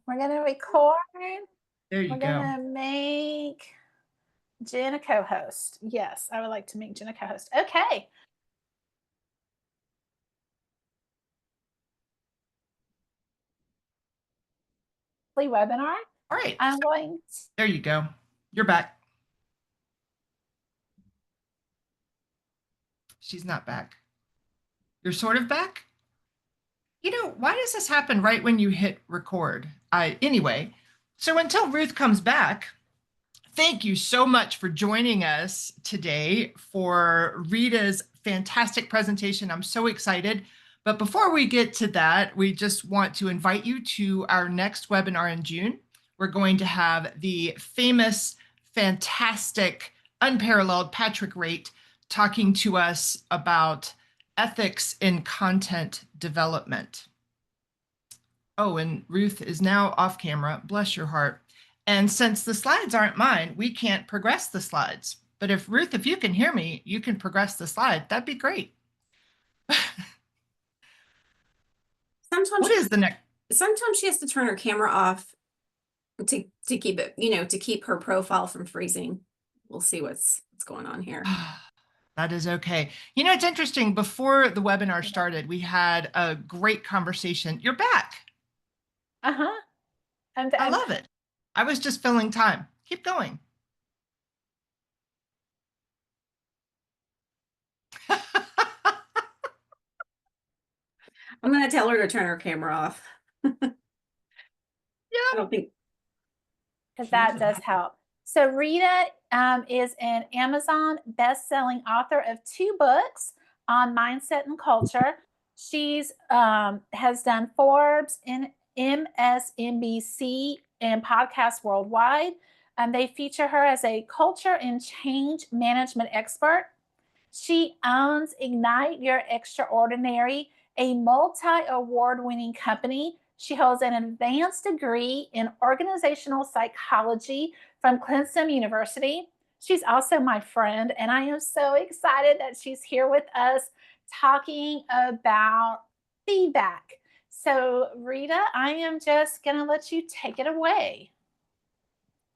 We're going to record. There you We're go. going to make Jen a co-host. Yes, I would like to make Jen a co-host. Okay. Webinar. All right. I'm going. There you go. You're back. She's not back. You're sort of back? Why does this happen right when you hit record? Anyway, so until Ruth comes back, thank you so much for joining us today for Rita's fantastic presentation. I'm so excited. But before we get to that, we just want to invite you to our next webinar in June. We're going to have the famous, fantastic, unparalleled Patrick Rate talking to us about ethics in content development. Oh, and Ruth is now off camera, bless your heart. And since the slides aren't mine, we can't progress the slides. But if Ruth, if you can hear me, you can progress the slide. That'd be great. Sometimes what is the next? Sometimes she has to turn her camera off to keep it, to keep her profile from freezing. We'll see what's going on here. That is okay. It's interesting. Before the webinar started, we had a great conversation. You're back. Uh-huh. I love it. I was just filling time. Keep going. I'm going to tell her to turn her camera off. Yeah. I don't think. Because that does help. So Rita is an Amazon best-selling author of 2 books on mindset and culture. She's has done Forbes, MSNBC, and podcasts worldwide. They feature her as a culture and change management expert. She owns Ignite Your Extraordinary, a multi-award-winning company. She holds an advanced degree in organizational psychology from Clemson University. She's also my friend, and I am so excited that she's here with us talking about feedback. So, Rita, I am just going to let you take it away.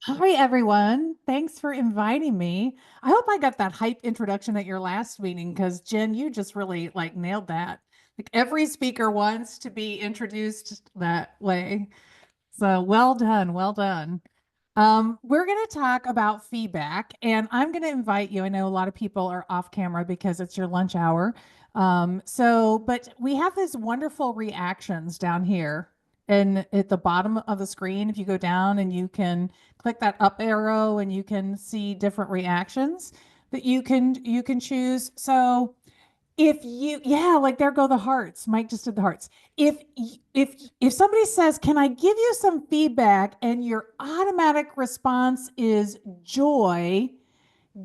Hi, everyone. Thanks for inviting me. I hope I got that hype introduction at your last meeting because Jen, you just really nailed that. Like every speaker wants to be introduced that way. So well done, well done. We're going to talk about feedback, and I'm going to invite you. I know a lot of people are off camera because it's your lunch hour. But we have these wonderful reactions down here. And at the bottom of the screen, if you go down and you can click that up arrow and you can see different reactions that you can choose. So if you, there go the hearts. Mike just did the hearts. If somebody says, "Can I give you some feedback?" and your automatic response is joy,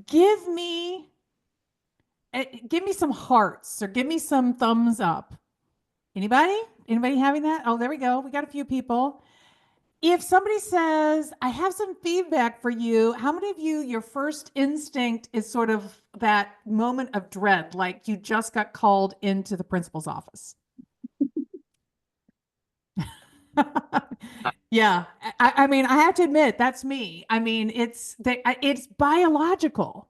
give me some hearts or give me some thumbs up. Anybody having that? Oh, there we go. We got a few people. If somebody says, "I have some feedback for you," how many of you, your first instinct is sort of that moment of dread, like you just got called into the principal's office? Yeah. I mean, I have to admit, that's me. I mean, it's biological.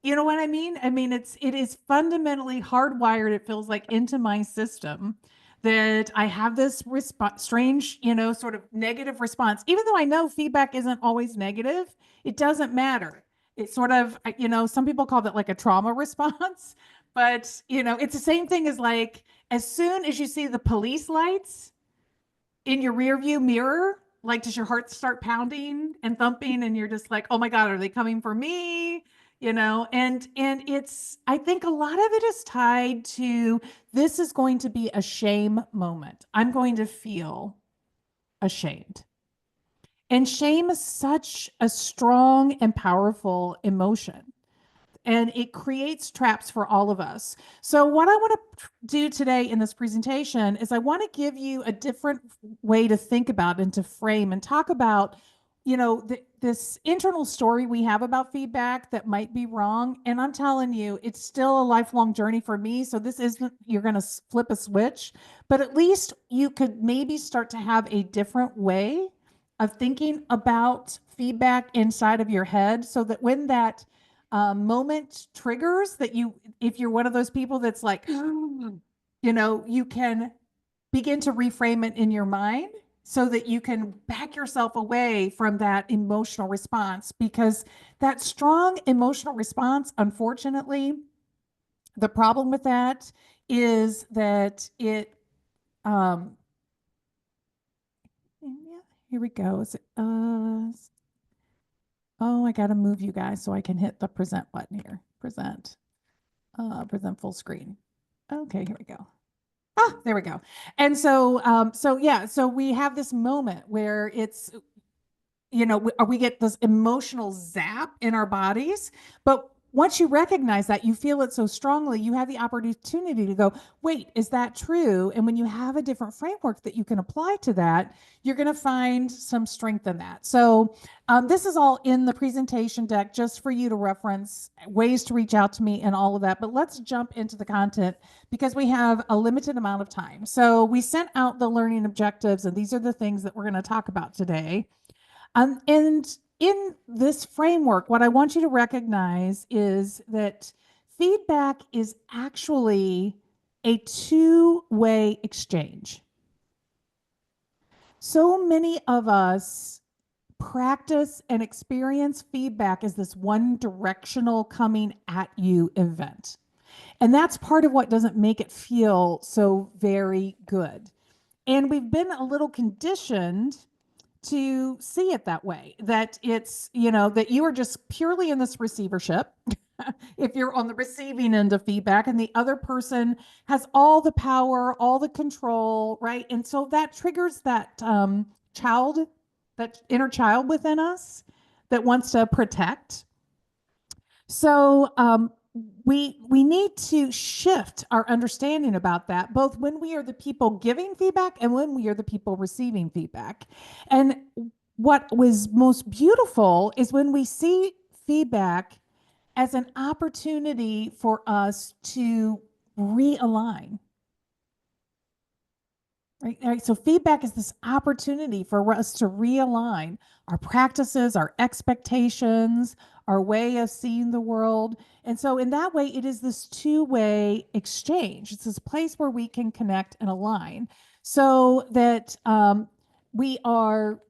You know what I mean? I mean, it is fundamentally hardwired, it feels like, into my system that I have this strange, sort of negative response. Even though I know feedback isn't always negative, it doesn't matter. It's sort of, some people call that like a trauma response, but, it's the same thing as as soon as you see the police lights in your rear view mirror, does your heart start pounding and thumping and you're just like, oh my God, are they coming for me? And it's, I think a lot of it is tied to, this is going to be a shame moment. I'm going to feel ashamed. And shame is such a strong and powerful emotion. And it creates traps for all of us. So what I want to do today in this presentation is I want to give you a different way to think about and to frame and talk about, this internal story we have about feedback that might be wrong. And I'm telling you, it's still a lifelong journey for me. So this isn't, you're going to flip a switch, but at least you could maybe start to have a different way of thinking about feedback inside of your head, so that when that moment triggers, that if you're one of those people that's like, you can begin to reframe it in your mind so that you can back yourself away from that emotional response. Because that strong emotional response, unfortunately, the problem with that is that it, here we go. Oh, I got to move you guys so I can hit the present button here. Present full screen. Okay, here we go. There we go. And so we have this moment where it's, we get this emotional zap in our bodies. But once you recognize that, you feel it so strongly, you have the opportunity to go, wait, is that true? And when you have a different framework that you can apply to that, you're going to find some strength in that. So this is all in the presentation deck just for you to reference, ways to reach out to me and all of that. But let's jump into the content because we have a limited amount of time. So we sent out the learning objectives, and these are the things that we're going to talk about today. And in this framework, what I want you to recognize is that feedback is actually a two-way exchange. So many of us practice and experience feedback as this one directional coming at you event. And that's part of what doesn't make it feel so very good. And we've been a little conditioned to see it that way, that it's, that you are just purely in this receivership. If you're on the receiving end of feedback and the other person has all the power, all the control, right? And so that triggers that that inner child within us that wants to protect. So we need to shift our understanding about that, both when we are the people giving feedback and when we are the people receiving feedback. And what was most beautiful is when we see feedback as an opportunity for us to realign. Right? So feedback is this opportunity for us to realign our practices, our expectations, our way of seeing the world. And so in that way, it is this two-way exchange. It's this place where we can connect and align so that we are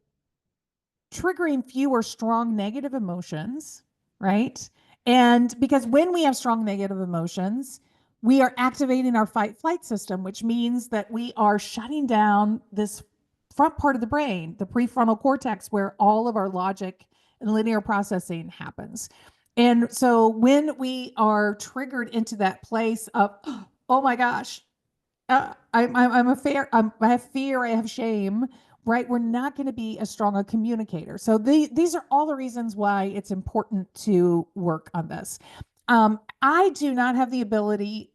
triggering fewer strong negative emotions, right? And because when we have strong negative emotions, we are activating our fight-flight system, which means that we are shutting down this front part of the brain, the prefrontal cortex, where all of our logic and linear processing happens. And so when we are triggered into that place of, oh my gosh, I have fear, I have shame, right? We're not going to be as strong a communicator. So these are all the reasons why it's important to work on this. I do not have the ability,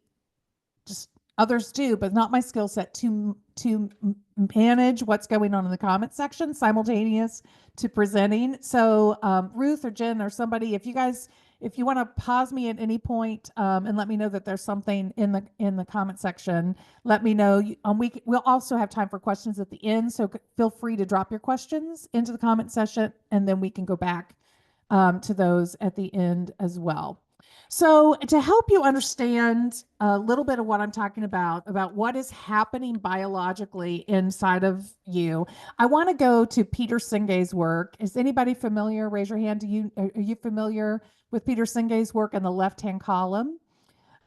just others do, but not my skill set to manage what's going on in the comment section simultaneous to presenting. So Ruth or Jen or somebody, if you want to pause me at any point and let me know that there's something in the comment section, let me know. We'll also have time for questions at the end, so feel free to drop your questions into the comment section, and then we can go back to those at the end as well. So to help you understand a little bit of what I'm talking about what is happening biologically inside of you, I want to go to Peter Singe's work. Is anybody familiar? Raise your hand. Are you familiar with Peter Singe's work in the left-hand column?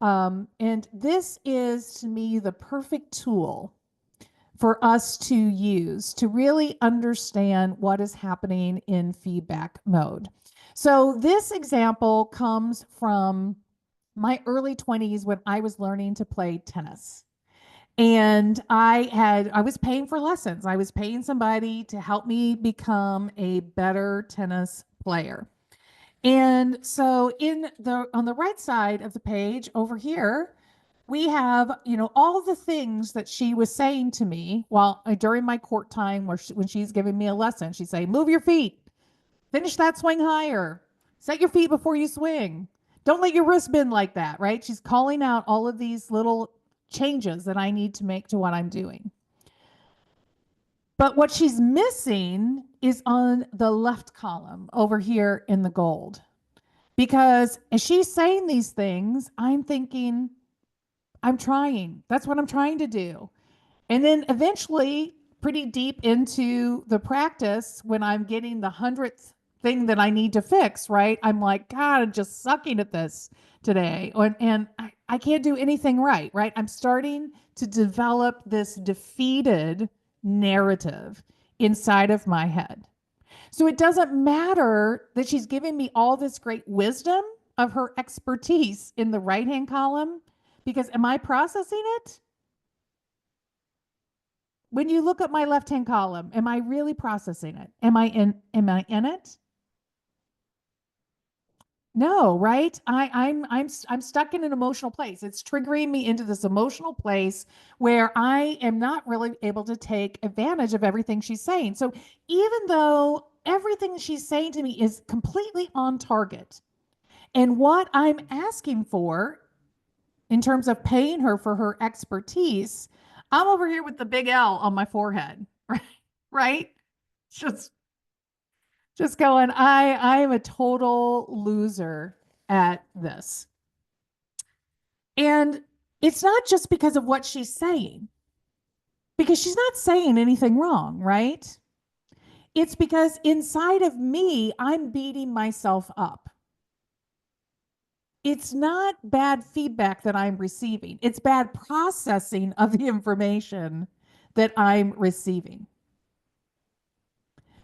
And this is, to me, the perfect tool for us to use to really understand what is happening in feedback mode. So this example comes from my early 20s when I was learning to play tennis. And I was paying for lessons. I was paying somebody to help me become a better tennis player. And so on the right side of the page over here, we have, all the things that she was saying to me during my court time when she's giving me a lesson. She'd say, move your feet, Finish that swing higher. Set your feet before you swing. Don't let your wrist bend like that, right? She's calling out all of these little changes that I need to make to what I'm doing. But what she's missing is on the left column over here in the gold. Because as she's saying these things, I'm thinking, I'm trying. That's what I'm trying to do. And then eventually, pretty deep into the practice, when I'm getting the 100th thing that I need to fix, right? I'm like, God, I'm just sucking at this today. And I can't do anything right, right? I'm starting to develop this defeated narrative inside of my head. So it doesn't matter that she's giving me all this great wisdom of her expertise in the right hand column, because am I processing it? When you look at my left hand column, am I really processing it? Am I in it? No, right? I'm stuck in an emotional place. It's triggering me into this emotional place where I am not really able to take advantage of everything she's saying. So even though everything she's saying to me is completely on target, and what I'm asking for in terms of paying her for her expertise, I'm over here with the big L on my forehead, right? Right? Just just going, I am a total loser at this. And it's not just because of what she's saying, because she's not saying anything wrong, right? It's because inside of me, I'm beating myself up. It's not bad feedback that I'm receiving, it's bad processing of the information that I'm receiving.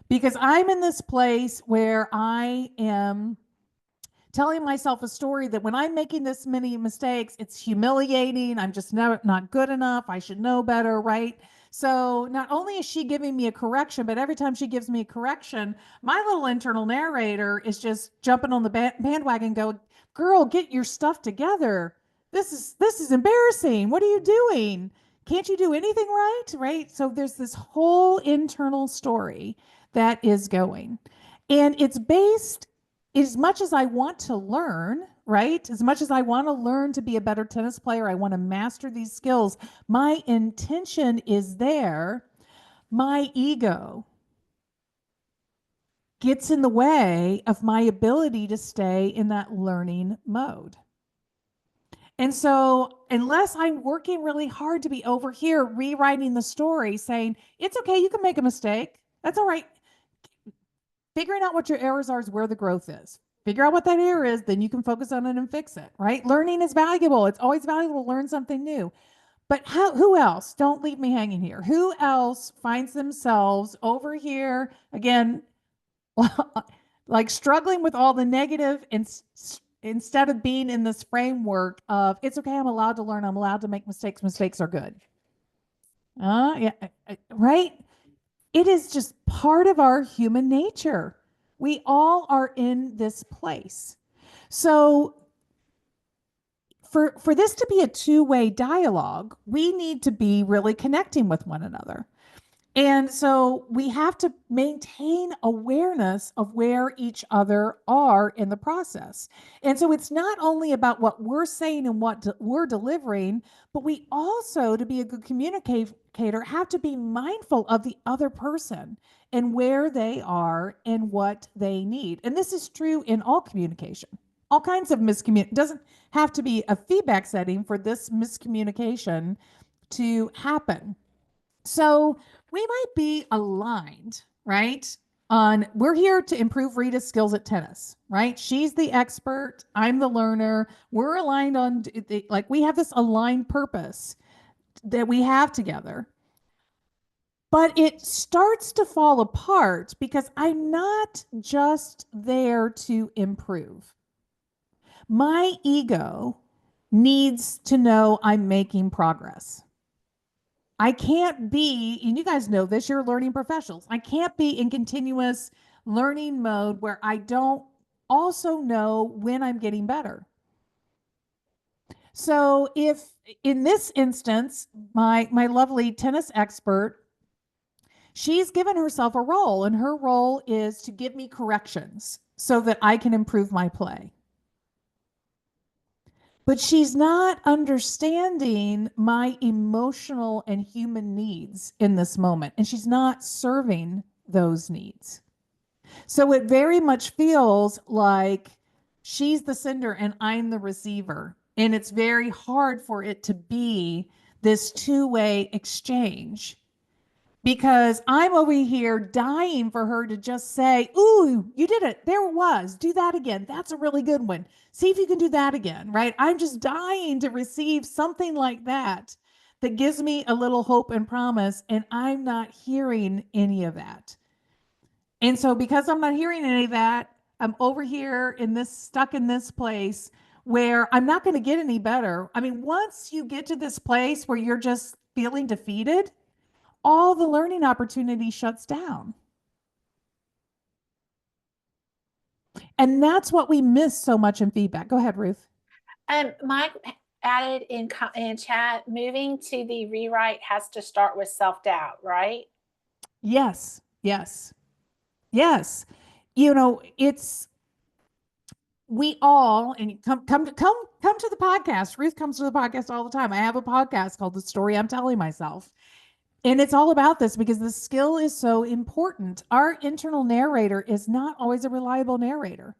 Because I'm in this place where I am telling myself a story that when I'm making this many mistakes, it's humiliating. I'm just not good enough. I should know better, right? So not only is she giving me a correction, but every time she gives me a correction, my little internal narrator is just jumping on the bandwagon, go, girl, get your stuff together. This is embarrassing. What are you doing? Can't you do anything right? Right? So there's this whole internal story that is going. And it's based, as much as I want to learn, right? As much as I want to learn to be a better tennis player, I want to master these skills. My intention is there. My ego gets in the way of my ability to stay in that learning mode. And so, unless I'm working really hard to be over here rewriting the story, saying, it's okay, you can make a mistake. That's all right. Figuring out what your errors are is where the growth is. Figure out what that error is, then you can focus on it and fix it, right? Learning is valuable. It's always valuable to learn something new. But who else? Don't leave me hanging here. Who else finds themselves over here, again, like struggling with all the negative, and instead of being in this framework of, it's okay, I'm allowed to learn, I'm allowed to make mistakes, mistakes are good. Yeah, right? It is just part of our human nature. We all are in this place. So for this to be a two-way dialogue, we need to be really connecting with one another. And so we have to maintain awareness of where each other are in the process. And so it's not only about what we're saying and what we're delivering, but we also, to be a good communicator, have to be mindful of the other person and where they are and what they need. And this is true in all communication. All kinds of miscommunication. It doesn't have to be a feedback setting for this miscommunication to happen. So we might be aligned, right? We're here to improve Rita's skills at tennis, right? She's the expert. I'm the learner. We're aligned on, like, we have this aligned purpose that we have together. But it starts to fall apart because I'm not just there to improve. My ego needs to know I'm making progress. I can't be, and you guys know this, you're learning professionals. I can't be in continuous learning mode where I don't also know when I'm getting better. So if in this instance, my lovely tennis expert, She's given herself a role, and her role is to give me corrections so that I can improve my play. But she's not understanding my emotional and human needs in this moment, and she's not serving those needs. So it very much feels like she's the sender and I'm the receiver. And it's very hard for it to be this two-way exchange because I'm over here dying for her to just say, "Ooh, you did it. There it was. Do that again. That's a really good one. See if you can do that again," right? I'm just dying to receive something like that that gives me a little hope and promise, and I'm not hearing any of that. And so because I'm not hearing any of that, I'm over here in this, stuck in this place where I'm not going to get any better. I mean, once you get to this place where you're just feeling defeated, all the learning opportunity shuts down. And that's what we miss so much in feedback. Go ahead, Ruth. Mike added in chat, moving to the rewrite has to start with self-doubt, right? Yes, yes, yes. You know, it's we all, and come to the podcast. Ruth comes to the podcast all the time. I have a podcast called The Story I'm Telling Myself. And it's all about this because the skill is so important. Our internal narrator is not always a reliable narrator.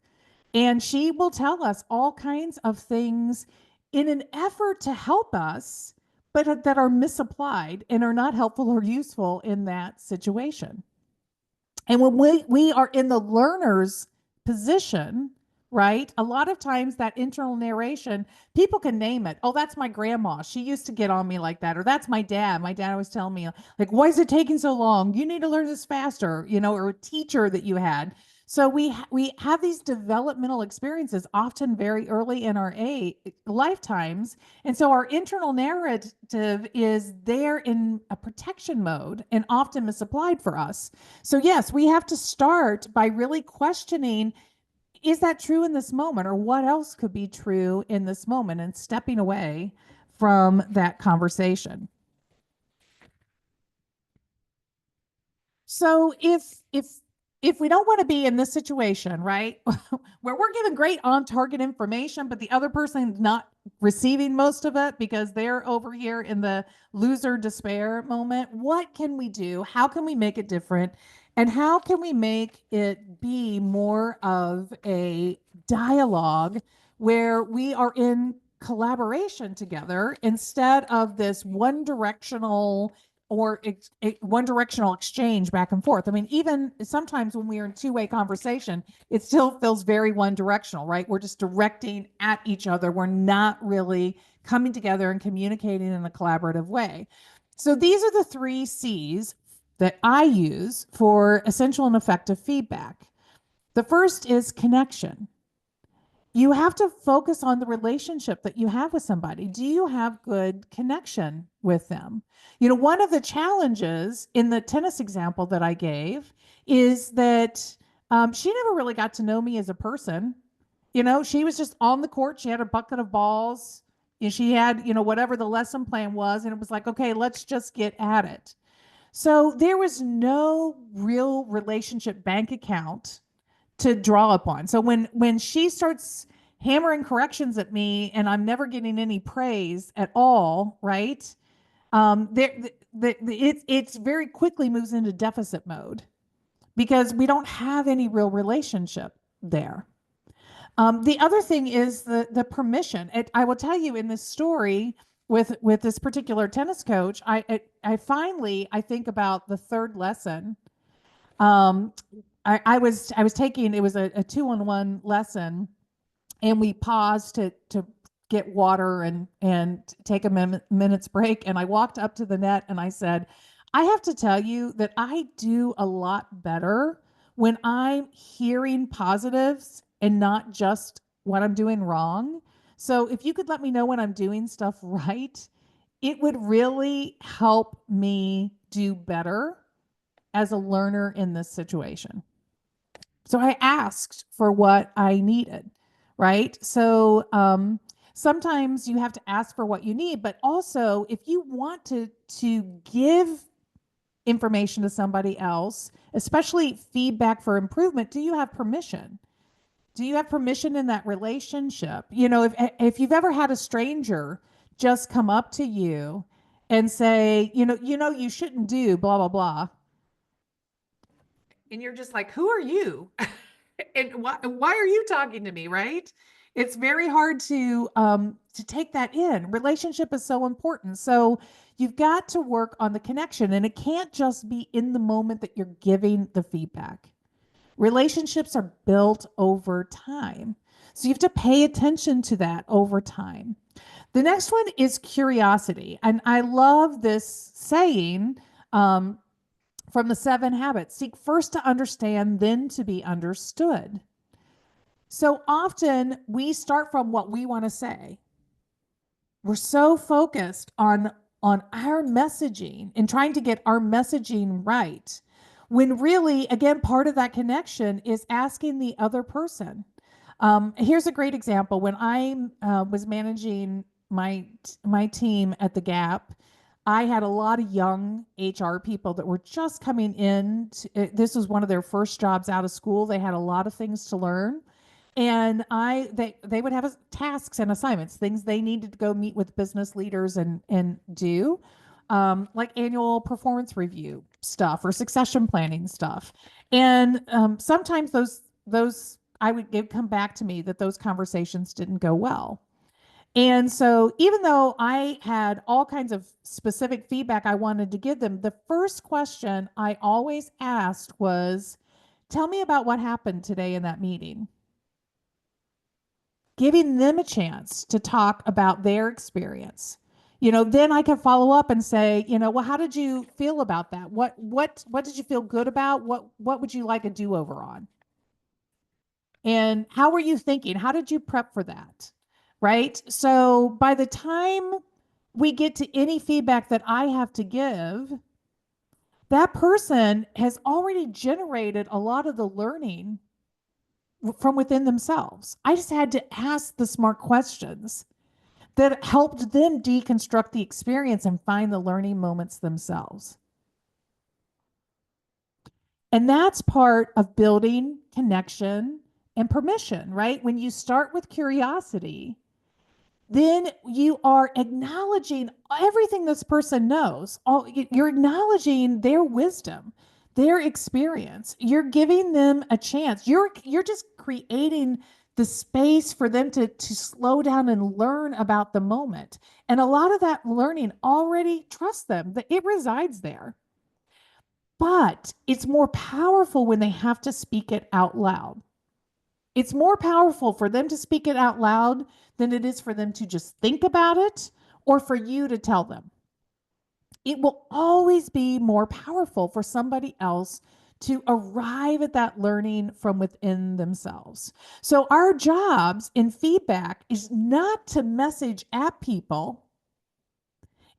And she will tell us all kinds of things in an effort to help us, but that are misapplied and are not helpful or useful in that situation. And when we are in the learner's position, right? A lot of times that internal narration, people can name it. Oh, that's my grandma. She used to get on me like that. Or that's my dad. My dad always telling me, like, why is it taking so long? You need to learn this faster, you know, or a teacher that you had. So we have these developmental experiences often very early in our lifetimes. And so our internal narrative is there in a protection mode and often misapplied for us. So yes, we have to start by really questioning, is that true in this moment, or what else could be true in this moment, and stepping away from that conversation. So if we don't want to be in this situation, right, where we're given great on target information, but the other person's not receiving most of it because they're over here in the loser despair moment, what can we do? How can we make it different? And how can we make it be more of a dialogue where we are in collaboration together instead of this one directional or one directional exchange back and forth? I mean, even sometimes when we are in two-way conversation, it still feels very one directional, right? We're just directing at each other. We're not really coming together and communicating in a collaborative way. So these are the 3 C's that I use for essential and effective feedback. The first is connection. You have to focus on the relationship that you have with somebody. Do you have good connection with them? You know, one of the challenges in the tennis example that I gave is that she never really got to know me as a person. You know, she was just on the court. She had a bucket of balls. And she had, you know, whatever the lesson plan was. And it was like, okay, let's just get at it. So there was no real relationship bank account to draw upon. So when she starts hammering corrections at me and I'm never getting any praise at all, right? It's very quickly moves into deficit mode because we don't have any real relationship there. The other thing is the permission. I will tell you in this story with this particular tennis coach, I finally, I think about the 3rd lesson. I was taking, it was a 2-on-1 lesson, and we paused to get water and take a minute's break. And I walked up to the net and I said, I have to tell you that I do a lot better when I'm hearing positives and not just what I'm doing wrong. So if you could let me know when I'm doing stuff right, it would really help me do better as a learner in this situation. So I asked for what I needed, right? So sometimes you have to ask for what you need, but also if you want to give information to somebody else, especially feedback for improvement, do you have permission? Do you have permission in that relationship? You know, if you've ever had a stranger just come up to you and say, you shouldn't do blah blah blah, and you're just like, who are you? And why are you talking to me, right? It's very hard to take that in. Relationship is so important. So you've got to work on the connection, and it can't just be in the moment that you're giving the feedback. Relationships are built over time. So you have to pay attention to that over time. The next one is curiosity. And I love this saying from the 7 Habits: seek first to understand, then to be understood. So often we start from what we want to say. We're so focused on our messaging and trying to get our messaging right, when really, again, part of that connection is asking the other person. Here's a great example. When I was managing my team at the Gap, I had a lot of young HR people that were just coming in. This was one of their first jobs out of school. They had a lot of things to learn. And they would have tasks and assignments, things they needed to go meet with business leaders and do, like annual performance review stuff or succession planning stuff. And sometimes those it'd come back to me that those conversations didn't go well. And so even though I had all kinds of specific feedback I wanted to give them, the first question I always asked was, tell me about what happened today in that meeting. Giving them a chance to talk about their experience. Then I could follow up and say, well, how did you feel about that? What did you feel good about? What would you like a do-over on? And how were you thinking? How did you prep for that? Right? So by the time we get to any feedback that I have to give, that person has already generated a lot of the learning from within themselves. I just had to ask the smart questions that helped them deconstruct the experience and find the learning moments themselves. And that's part of building connection and permission, right? When you start with curiosity, then you are acknowledging everything this person knows. You're acknowledging their wisdom, their experience. You're giving them a chance. You're just creating the space for them to slow down and learn about the moment. And a lot of that learning already, trust them, that it resides there. But it's more powerful when they have to speak it out loud. It's more powerful for them to speak it out loud than it is for them to just think about it or for you to tell them. It will always be more powerful for somebody else to arrive at that learning from within themselves. So our jobs in feedback is not to message at people.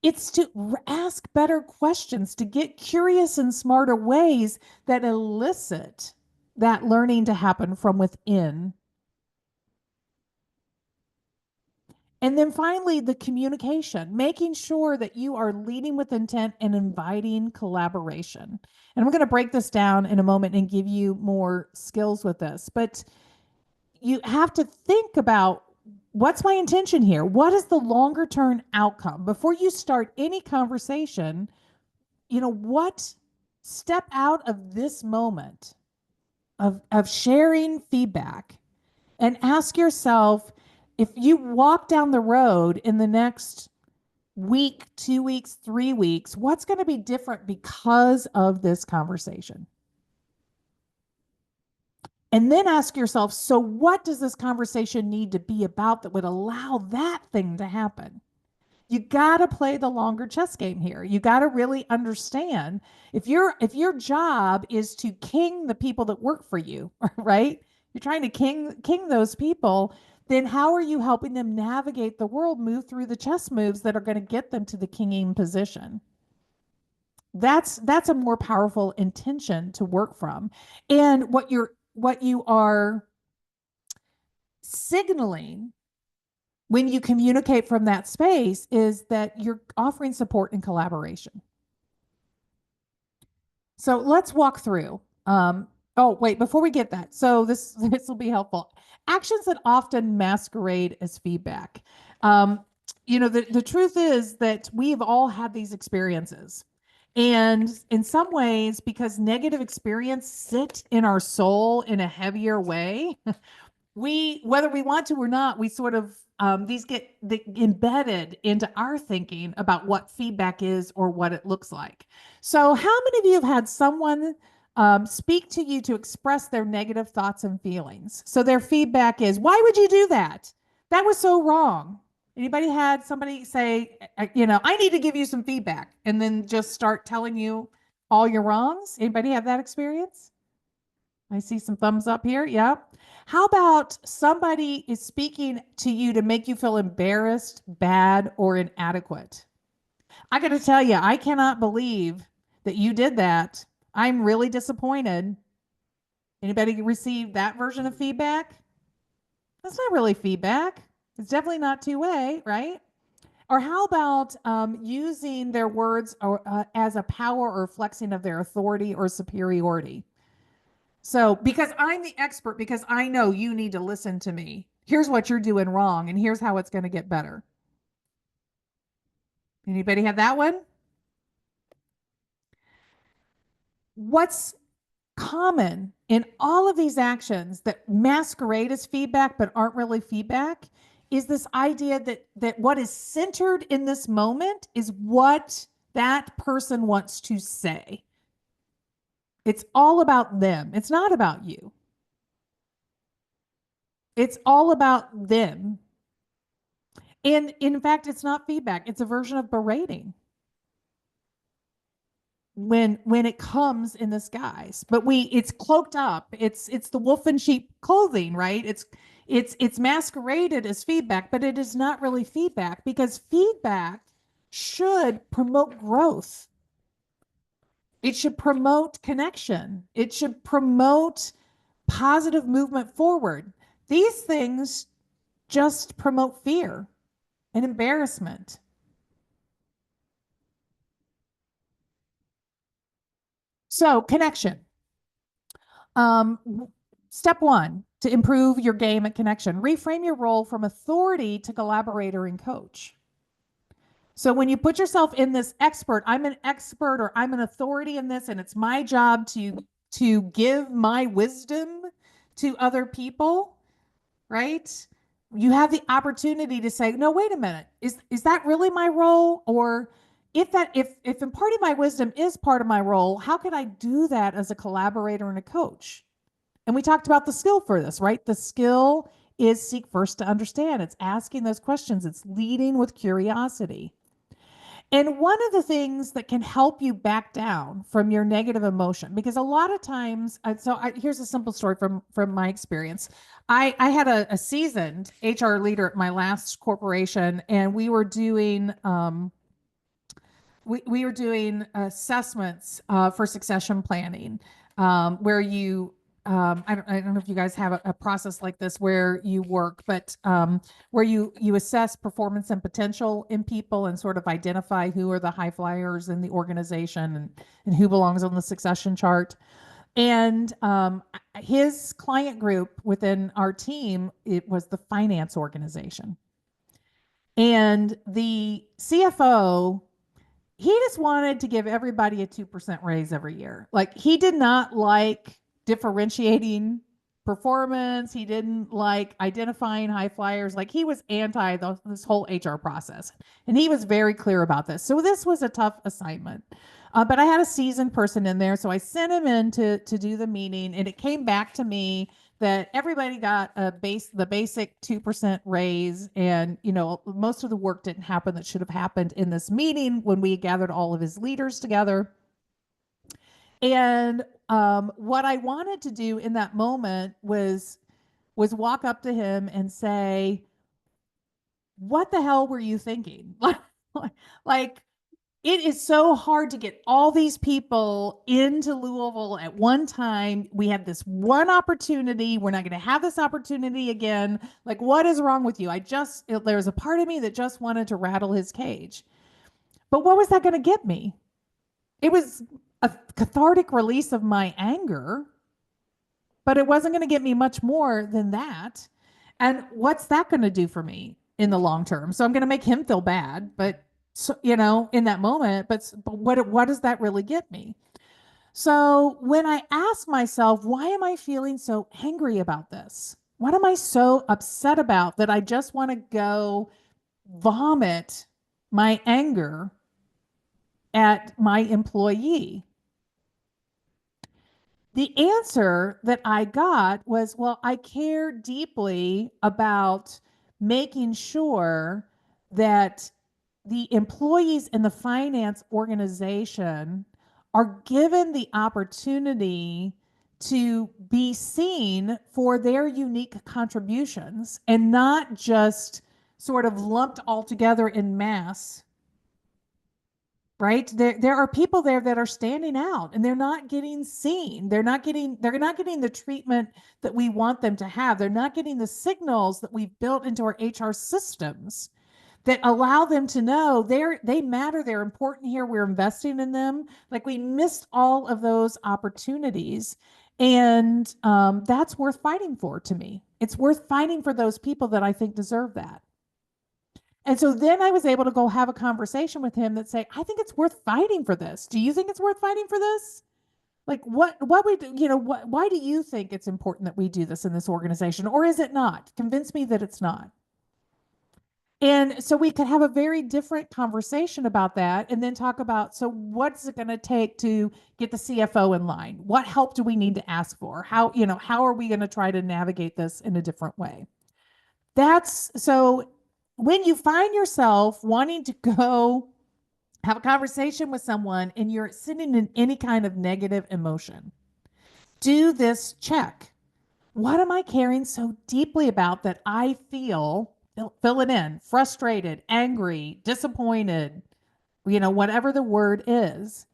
It's to ask better questions, to get curious in smarter ways that elicit that learning to happen from within. And then finally, the communication, making sure that you are leading with intent and inviting collaboration. And I'm going to break this down in a moment and give you more skills with this. But you have to think about, what's my intention here? What is the longer term outcome? Before you start any conversation, what step out of this moment of sharing feedback and ask yourself, if you walk down the road in the next week, 2 weeks, 3 weeks, what's going to be different because of this conversation? And then ask yourself, so what does this conversation need to be about that would allow that thing to happen? You got to play the longer chess game here. You got to really understand, if your job is to king the people that work for you, right? You're trying to king those people, then how are you helping them navigate the world, move through the chess moves that are going to get them to the kinging position? That's a more powerful intention to work from. And what you are signaling when you communicate from that space is that you're offering support and collaboration. So let's walk through. Oh, wait, before we get that. So this will be helpful. Actions that often masquerade as feedback. Um, the truth is that we've all had these experiences. And in some ways, because negative experience sit in our soul in a heavier way, we, whether we want to or not, we sort of these get embedded into our thinking about what feedback is or what it looks like. So how many of you have had someone speak to you to express their negative thoughts and feelings? So their feedback is, why would you do that? That was so wrong. Anybody had somebody say, I need to give you some feedback, and then just start telling you all your wrongs? Anybody have that experience? I see some thumbs up here. Yeah. How about somebody is speaking to you to make you feel embarrassed, bad, or inadequate? I got to tell you, I cannot believe that you did that. I'm really disappointed. Anybody receive that version of feedback? That's not really feedback. It's definitely not two-way, right? Or how about using their words as a power or flexing of their authority or superiority? So, because I'm the expert, because I know you need to listen to me. Here's what you're doing wrong, and here's how it's going to get better. Anybody have that one? What's common in all of these actions that masquerade as feedback but aren't really feedback is this idea that what is centered in this moment is what that person wants to say. It's all about them. It's not about you. It's all about them. And in fact, it's not feedback. It's a version of berating when it comes in this guise. But it's cloaked up. It's the wolf in sheep clothing, right? It's masqueraded as feedback, but it is not really feedback, because feedback should promote growth. It should promote connection. It should promote positive movement forward. These things just promote fear and embarrassment. So, connection. Step one, to improve your game at connection, reframe your role from authority to collaborator and coach. So when you put yourself in this expert, I'm an expert or I'm an authority in this, and it's my job to give my wisdom to other people, right? You have the opportunity to say, no, wait a minute, is that really my role? Or if imparting my wisdom is part of my role, how can I do that as a collaborator and a coach? And we talked about the skill for this, right? The skill is seek first to understand. It's asking those questions. It's leading with curiosity. And one of the things that can help you back down from your negative emotion, because a lot of times, here's a simple story from my experience. I had a seasoned HR leader at my last corporation, and we were doing we were doing assessments for succession planning, where you I don't know if you guys have a process like this where you work, but where you assess performance and potential in people and sort of identify who are the high flyers in the organization and who belongs on the succession chart. And his client group within our team, it was the finance organization. And the CFO, he just wanted to give everybody a 2% raise every year. Like, he did not like differentiating performance. He didn't like identifying high flyers. Like, he was anti this whole HR process. And he was very clear about this. So this was a tough assignment. But I had a seasoned person in there. So I sent him in to do the meeting, and it came back to me that everybody got the basic 2% raise. And, most of the work didn't happen that should have happened in this meeting when we gathered all of his leaders together. And what I wanted to do in that moment was walk up to him and say, what the hell were you thinking? Like, it is so hard to get all these people into Louisville at one time. We had this one opportunity. We're not going to have this opportunity again. Like, what is wrong with you? There's a part of me that just wanted to rattle his cage. But what was that going to get me? It was a cathartic release of my anger, but it wasn't going to get me much more than that. And what's that going to do for me in the long term? So I'm going to make him feel bad, but so, you know, in that moment, but what does that really get me? So when I ask myself, why am I feeling so angry about this? What am I so upset about that I just want to go vomit my anger at my employee? The answer that I got was, well, I care deeply about making sure that the employees in the finance organization are given the opportunity to be seen for their unique contributions and not just sort of lumped all together in mass. Right? There are people there that are standing out and they're not getting seen. They're not getting the treatment that we want them to have. They're not getting the signals that we've built into our HR systems that allow them to know they matter. They're important here. We're investing in them. Like, we missed all of those opportunities. And that's worth fighting for to me. It's worth fighting for those people that I think deserve that. And so then I was able to go have a conversation with him that say, I think it's worth fighting for this. Do you think it's worth fighting for this? Like, what we do, you know, why do you think it's important that we do this in this organization? Or is it not? Convince me that it's not. And so we could have a very different conversation about that and then talk about, so what's it going to take to get the CFO in line? What help do we need to ask for? How are we going to try to navigate this in a different way? So when you find yourself wanting to go have a conversation with someone and you're sitting in any kind of negative emotion, do this check. What am I caring so deeply about that I fill it in, frustrated, angry, disappointed, whatever the word is.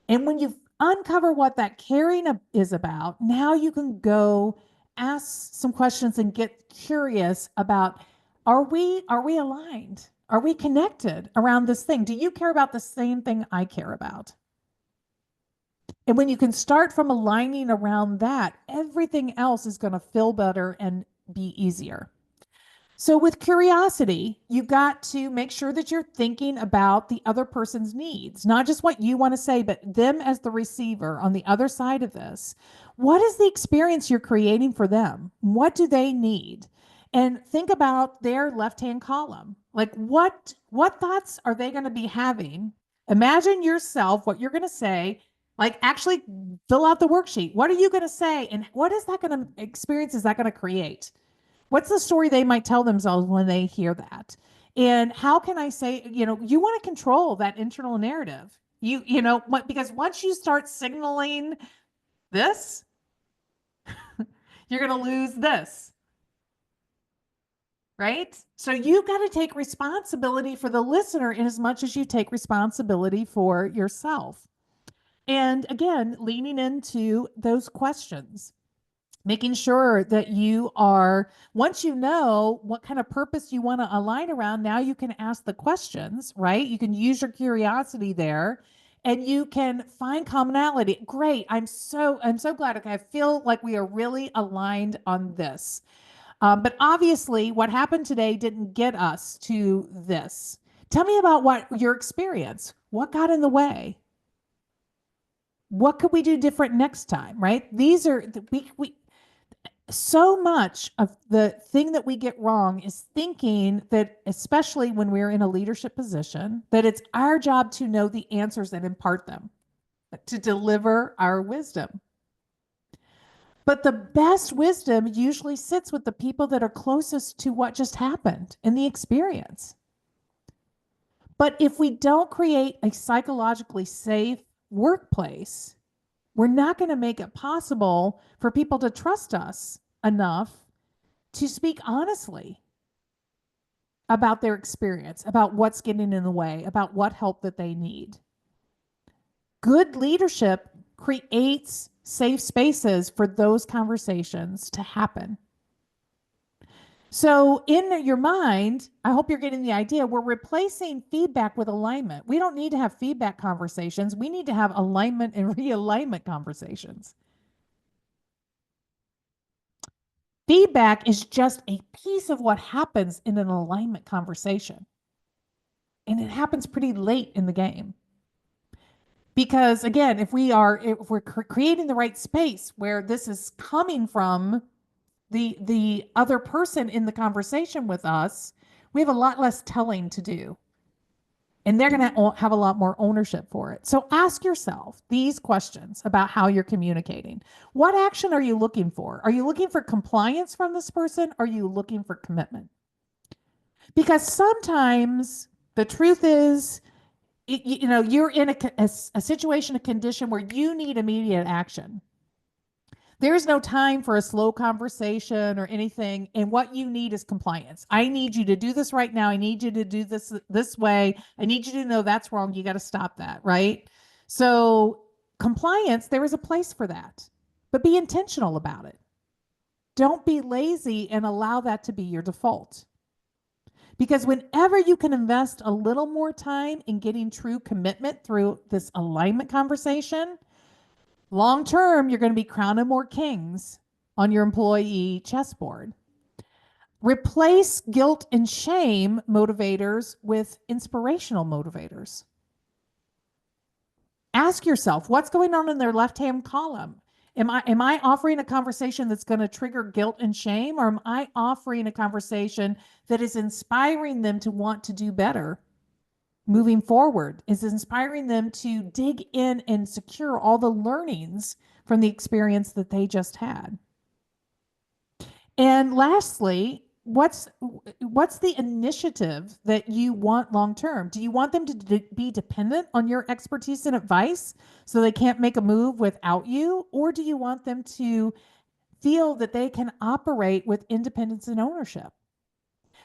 And when you uncover what that caring is about, now you can go ask some questions and get curious about, are we aligned? Are we connected around this thing? Do you care about the same thing I care about? And when you can start from aligning around that, everything else is going to feel better and be easier. So with curiosity, you've got to make sure that you're thinking about the other person's needs, not just what you want to say, but them as the receiver on the other side of this. What is the experience you're creating for them? What do they need? And think about their left-hand column. Like, what thoughts are they going to be having? Imagine yourself, what you're going to say. Like, actually fill out the worksheet. What are you going to say? And what is that going to experience is that going to create? What's the story they might tell themselves when they hear that? And how can I say, you want to control that internal narrative. Because once you start signaling this, you're going to lose this. Right? So you've got to take responsibility for the listener in as much as you take responsibility for yourself. And again, leaning into those questions, making sure that you are, once you know what kind of purpose you want to align around, now you can ask the questions, right? You can use your curiosity there and you can find commonality. Great. I'm so glad. Okay. I feel like we are really aligned on this. But obviously what happened today didn't get us to this. Tell me about what your experience, what got in the way? What could we do different next time, right? These are, so much of the thing that we get wrong is thinking that, especially when we're in a leadership position, that it's our job to know the answers and impart them, to deliver our wisdom. But the best wisdom usually sits with the people that are closest to what just happened in the experience. But if we don't create a psychologically safe workplace, we're not going to make it possible for people to trust us enough to speak honestly about their experience, about what's getting in the way, about what help that they need. Good leadership creates safe spaces for those conversations to happen. So in your mind, I hope you're getting the idea. We're replacing feedback with alignment. We don't need to have feedback conversations. We need to have alignment and realignment conversations. Feedback is just a piece of what happens in an alignment conversation. And it happens pretty late in the game. Because again, if we're creating the right space where this is coming from the other person in the conversation with us, we have a lot less telling to do. And they're going to have a lot more ownership for it. So ask yourself these questions about how you're communicating. What action are you looking for? Are you looking for compliance from this person? Are you looking for commitment? Because sometimes the truth is, you're in a situation, a condition where you need immediate action. There's no time for a slow conversation or anything. And what you need is compliance. I need you to do this right now. I need you to do this way. I need you to know that's wrong. You got to stop that, right? So compliance, there is a place for that, but be intentional about it. Don't be lazy and allow that to be your default. Because whenever you can invest a little more time in getting true commitment through this alignment conversation, long term, you're going to be crowning more kings on your employee chessboard. Replace guilt and shame motivators with inspirational motivators. Ask yourself, what's going on in their left-hand column? Am I offering a conversation that's going to trigger guilt and shame, or am I offering a conversation that is inspiring them to want to do better moving forward, is inspiring them to dig in and secure all the learnings from the experience that they just had? And lastly, what's the initiative that you want long term? Do you want them to be dependent on your expertise and advice so they can't make a move without you? Or do you want them to feel that they can operate with independence and ownership?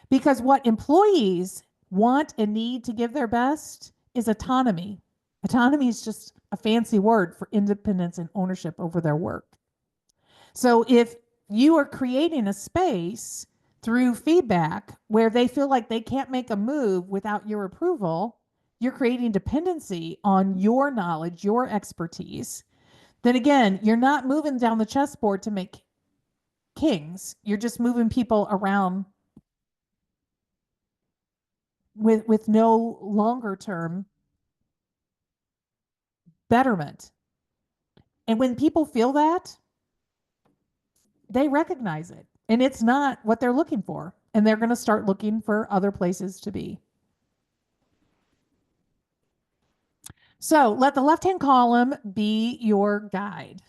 Because what employees want and need to give their best is autonomy. Autonomy is just a fancy word for independence and ownership over their work. So if you are creating a space through feedback where they feel like they can't make a move without your approval, you're creating dependency on your knowledge, your expertise. Then again, you're not moving down the chessboard to make kings. You're just moving people around with no longer term betterment. And when people feel that, they recognize it. And it's not what they're looking for. And they're going to start looking for other places to be. So let the left-hand column be your guide,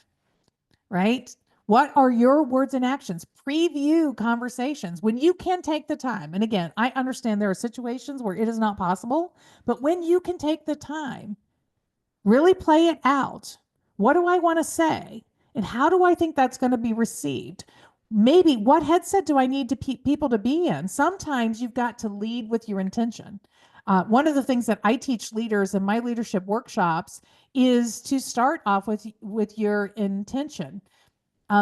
right? What are your words and actions? Preview conversations when you can take the time. And again, I understand there are situations where it is not possible, but when you can take the time, really play it out. What do I want to say? And how do I think that's going to be received? Maybe what headset do I need to people to be in? Sometimes you've got to lead with your intention. One of the things that I teach leaders in my leadership workshops is to start off with your intention.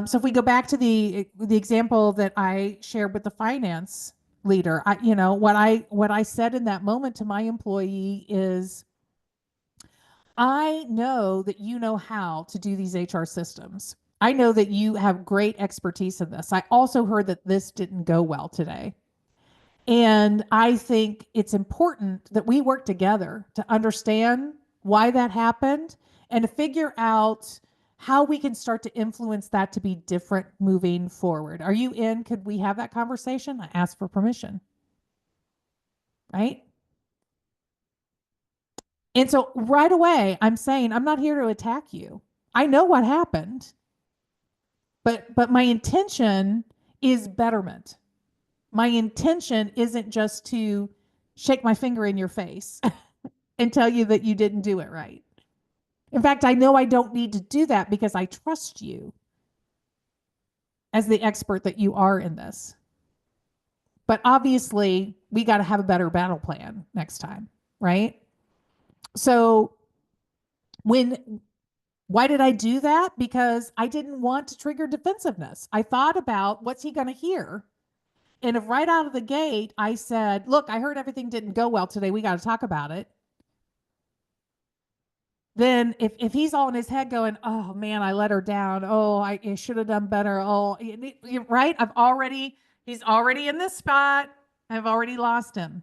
So if we go back to the example that I shared with the finance leader, what I said in that moment to my employee is, I know that you know how to do these HR systems. I know that you have great expertise in this. I also heard that this didn't go well today. And I think it's important that we work together to understand why that happened and to figure out how we can start to influence that to be different moving forward. Are you in? Could we have that conversation? I asked for permission. Right? And so right away, I'm saying, I'm not here to attack you. I know what happened, but my intention is betterment. My intention isn't just to shake my finger in your face and tell you that you didn't do it right. In fact, I know I don't need to do that because I trust you as the expert that you are in this. But obviously, we got to have a better battle plan next time, right? So why did I do that? Because I didn't want to trigger defensiveness. I thought about what's he going to hear? And if right out of the gate I said, look, I heard everything didn't go well today, we got to talk about it. Then if he's all in his head going, oh man, I let her down. Oh, I should have done better. Oh, right. He's already in this spot. I've already lost him.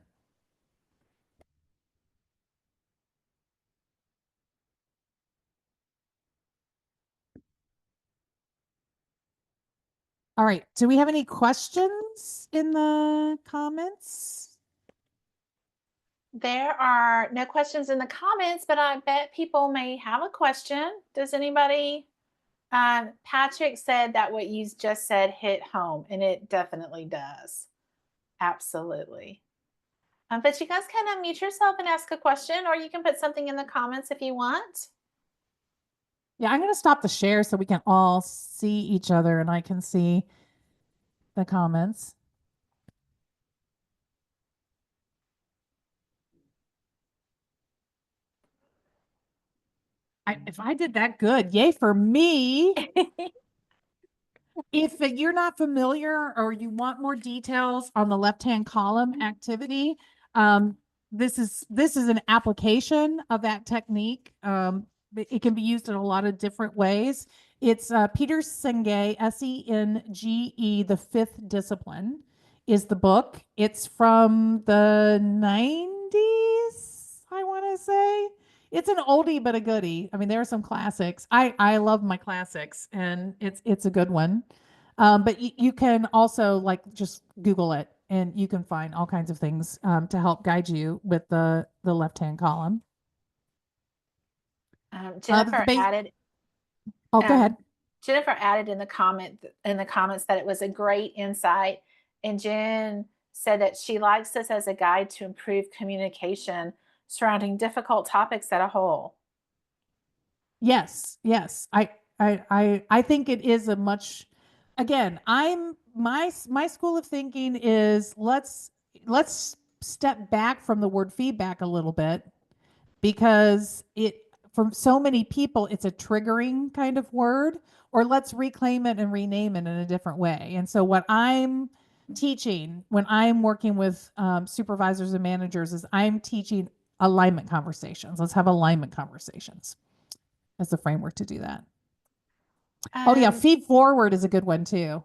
All right. Do we have any questions in the comments? There are no questions in the comments, but I bet people may have a question. Does anybody? Patrick said that what you just said hit home, and it definitely does. Absolutely. But you guys can unmute yourself and ask a question, or you can put something in the comments if you want. Yeah, I'm going to stop the share so we can all see each other and I can see the comments. If I did that good, yay for me. If you're not familiar or you want more details on the left-hand column activity, this is an application of that technique. It can be used in a lot of different ways. It's Peter Senge, Senge, The Fifth Discipline is the book. It's from the 90s, I want to say. It's an oldie but a goodie. I mean, there are some classics. I love my classics, and it's a good one. But you can also like just Google it, and you can find all kinds of things to help guide you with the left-hand column. Jennifer added. Oh, go ahead. Jennifer added in the comments that it was a great insight, and Jen said that she likes this as a guide to improve communication surrounding difficult topics as a whole. Yes, yes. I think it is a much, again, my school of thinking is let's step back from the word feedback a little bit, because for so many people it's a triggering kind of word, or let's reclaim it and rename it in a different way. And so what I'm teaching when I'm working with supervisors and managers is I'm teaching alignment conversations. Let's have alignment conversations as the framework to do that. Oh yeah, feed forward is a good one too.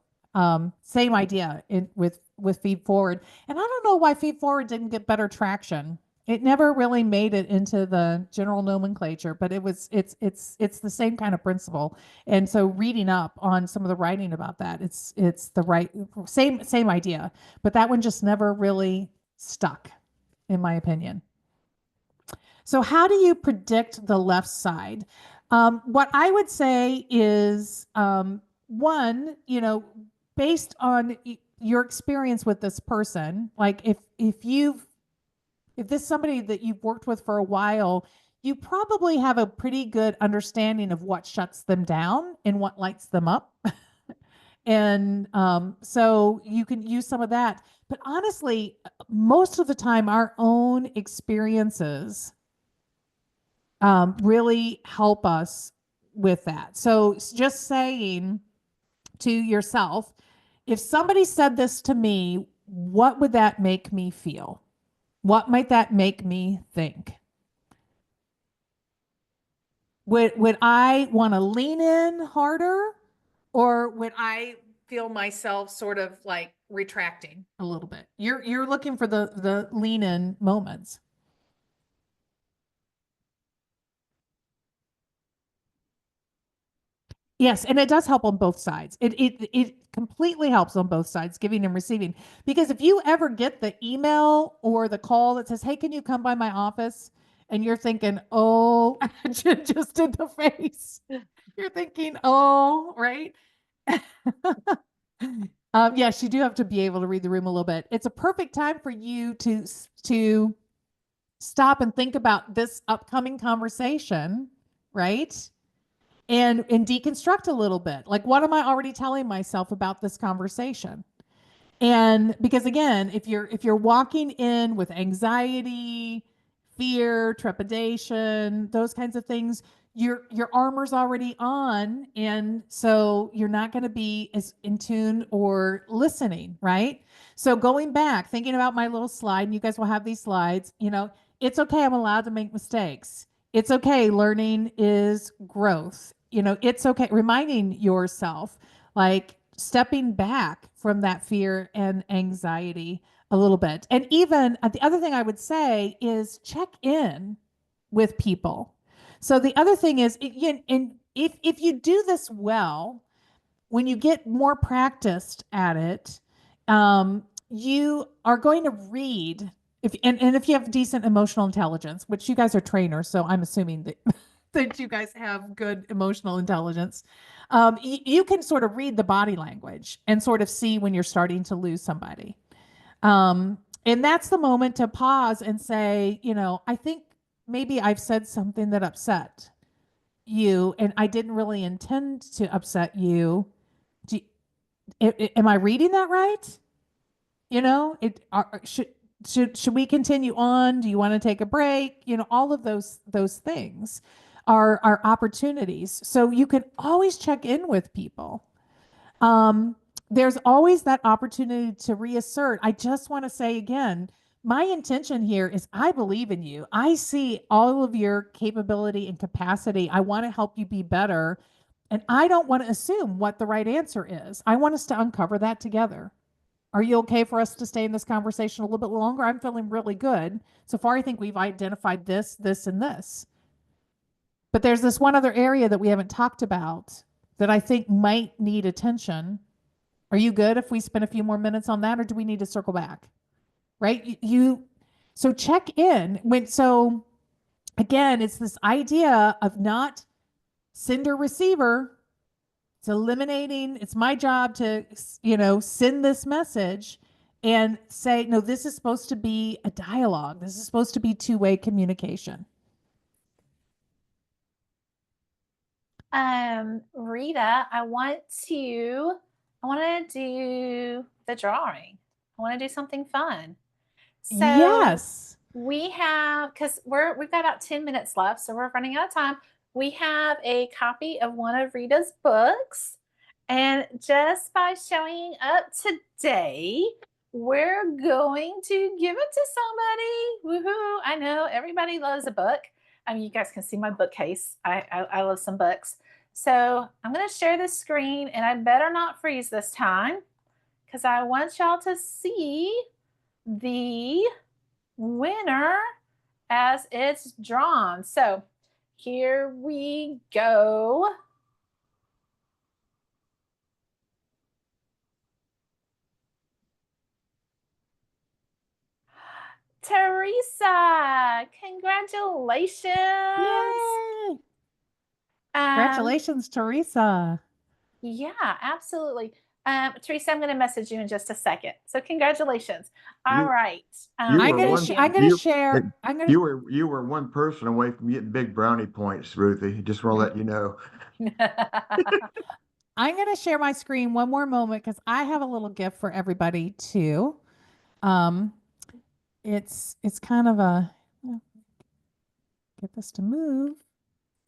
Same idea with feed forward. And I don't know why feed forward didn't get better traction. It never really made it into the general nomenclature, but it's the same kind of principle. And so reading up on some of the writing about that, it's the right same idea, but that one just never really stuck, in my opinion. So how do you predict the left side? What I would say is one, based on your experience with this person, like if this is somebody that you've worked with for a while, you probably have a pretty good understanding of what shuts them down and what lights them up. And so you can use some of that. But honestly, most of the time, our own experiences really help us with that. So just saying to yourself, if somebody said this to me, what would that make me feel? What might that make me think? Would I want to lean in harder, or would I feel myself sort of like retracting a little bit? You're looking for the lean in moments. Yes, and it does help on both sides. It completely helps on both sides, giving and receiving. Because if you ever get the email or the call that says, "Hey, can you come by my office?" and you're thinking, "Oh," just in the face. You're thinking, "Oh," right? Yes, you do have to be able to read the room a little bit. It's a perfect time for you to stop and think about this upcoming conversation, right? And deconstruct a little bit. Like, what am I already telling myself about this conversation? And because again, if you're walking in with anxiety, fear, trepidation, those kinds of things, your armor's already on, and so you're not going to be as in tune or listening, right? So going back, thinking about my little slide, and you guys will have these slides, it's okay, I'm allowed to make mistakes. It's okay, learning is growth. It's okay, reminding yourself, like stepping back from that fear and anxiety a little bit. And even the other thing I would say is check in with people. So the other thing is, and if you do this well, when you get more practiced at it, you are going to read. And if you have decent emotional intelligence, which you guys are trainers, so I'm assuming that that you guys have good emotional intelligence, you can sort of read the body language and sort of see when you're starting to lose somebody. And that's the moment to pause and say, I think maybe I've said something that upset you, and I didn't really intend to upset you. Do am I reading that right? Should we continue on? Do you want to take a break? All of those things are opportunities. So you can always check in with people. There's always that opportunity to reassert. I just want to say again, my intention here is I believe in you. I see all of your capability and capacity. I want to help you be better. And I don't want to assume what the right answer is. I want us to uncover that together. Are you okay for us to stay in this conversation a little bit longer? I'm feeling really good. So far, I think we've identified this, this, and this. But there's this one other area that we haven't talked about that I think might need attention. Are you good if we spend a few more minutes on that, or do we need to circle back? Right? So check in. So again, it's this idea of not sender receiver. It's eliminating, it's my job to, send this message and say, no, this is supposed to be a dialogue. This is supposed to be two-way communication. Rita, I want to do the drawing. I want to do something fun. So yes. we have, because we've got about 10 minutes left, so we're running out of time. We have a copy of one of Rita's books. And just by showing up today, we're going to give it to somebody. Woohoo! I know everybody loves a book. I mean, you guys can see my bookcase. I love some books. So I'm going to share this screen, and I better not freeze this time because I want y'all to see the winner as it's drawn. So here we go. Teresa, congratulations. Yay. Congratulations, Teresa. Yeah, absolutely. Teresa, I'm going to message you in just a second. So congratulations. All right. I'm going to share. You were one person away from getting big brownie points, Ruthie. Just want to let you know. I'm going to share my screen one more moment because I have a little gift for everybody too. It's kind of get this to move.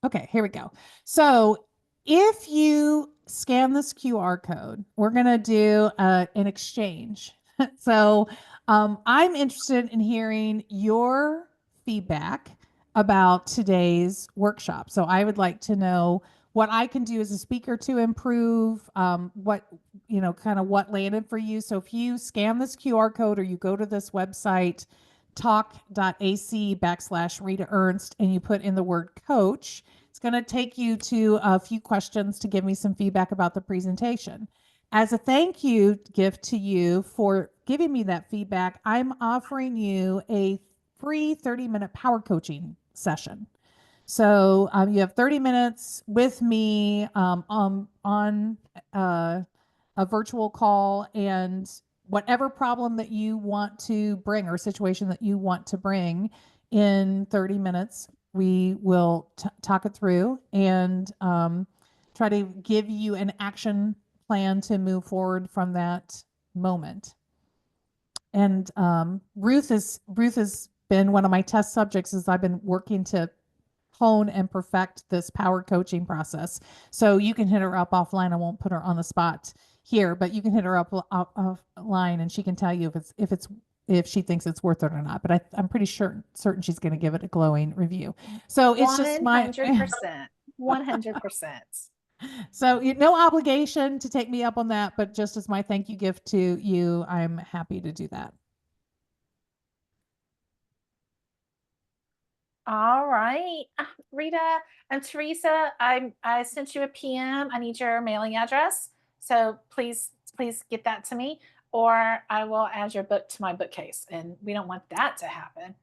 Okay, here we go. So if you scan this QR code, we're going to do an exchange. So I'm interested in hearing your feedback about today's workshop. So I would like to know what I can do as a speaker to improve, what landed for you. So if you scan this QR code or you go to this website, talk.ac/Rita Ernst, and you put in the word coach, it's going to take you to a few questions to give me some feedback about the presentation. As a thank you gift to you for giving me that feedback, I'm offering you a free 30-minute power coaching session. So you have 30 minutes with me on a virtual call, and whatever problem that you want to bring or situation that you want to bring in 30 minutes, we will talk it through and try to give you an action plan to move forward from that moment. And Ruth has been one of my test subjects as I've been working to hone and perfect this power coaching process. So you can hit her up offline. I won't put her on the spot here, but you can hit her up offline and she can tell you if she thinks it's worth it or not. But I'm pretty certain she's going to give it a glowing review. So it's just my 100%. 100%. so no obligation to take me up on that, but just as my thank you gift to you, I'm happy to do that. All right, Rita and Teresa, I sent you a PM. I need your mailing address, so please get that to me, or I will add your book to my bookcase, and we don't want that to happen.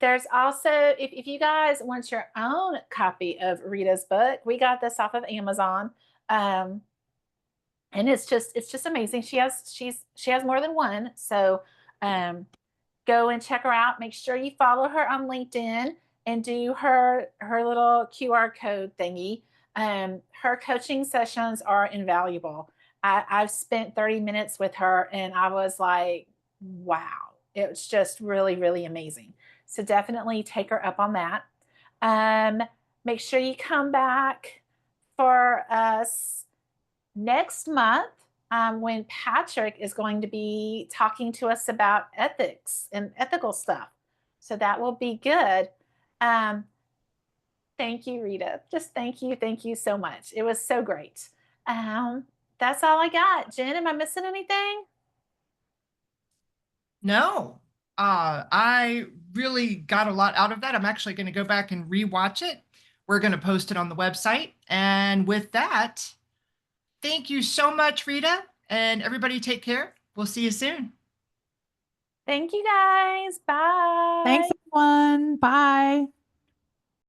There's also, if you guys want your own copy of Rita's book, we got this off of Amazon. And it's just amazing. She has more than one. So go and check her out. Make sure you follow her on LinkedIn and do her little QR code thingy. Her coaching sessions are invaluable. I've spent 30 minutes with her and I was like, wow, it was just really, really amazing. So definitely take her up on that. Make sure you come back for us next month when Patrick is going to be talking to us about ethics and ethical stuff. So that will be good. Thank you, Rita. Just thank you so much. It was so great. That's all I got. Jen, am I missing anything? No, I really got a lot out of that. I'm actually going to go back and rewatch it. We're going to post it on the website. And with that, thank you so much, Rita, and everybody take care. We'll see you soon. Thank you guys. Bye. Thanks, everyone. Bye.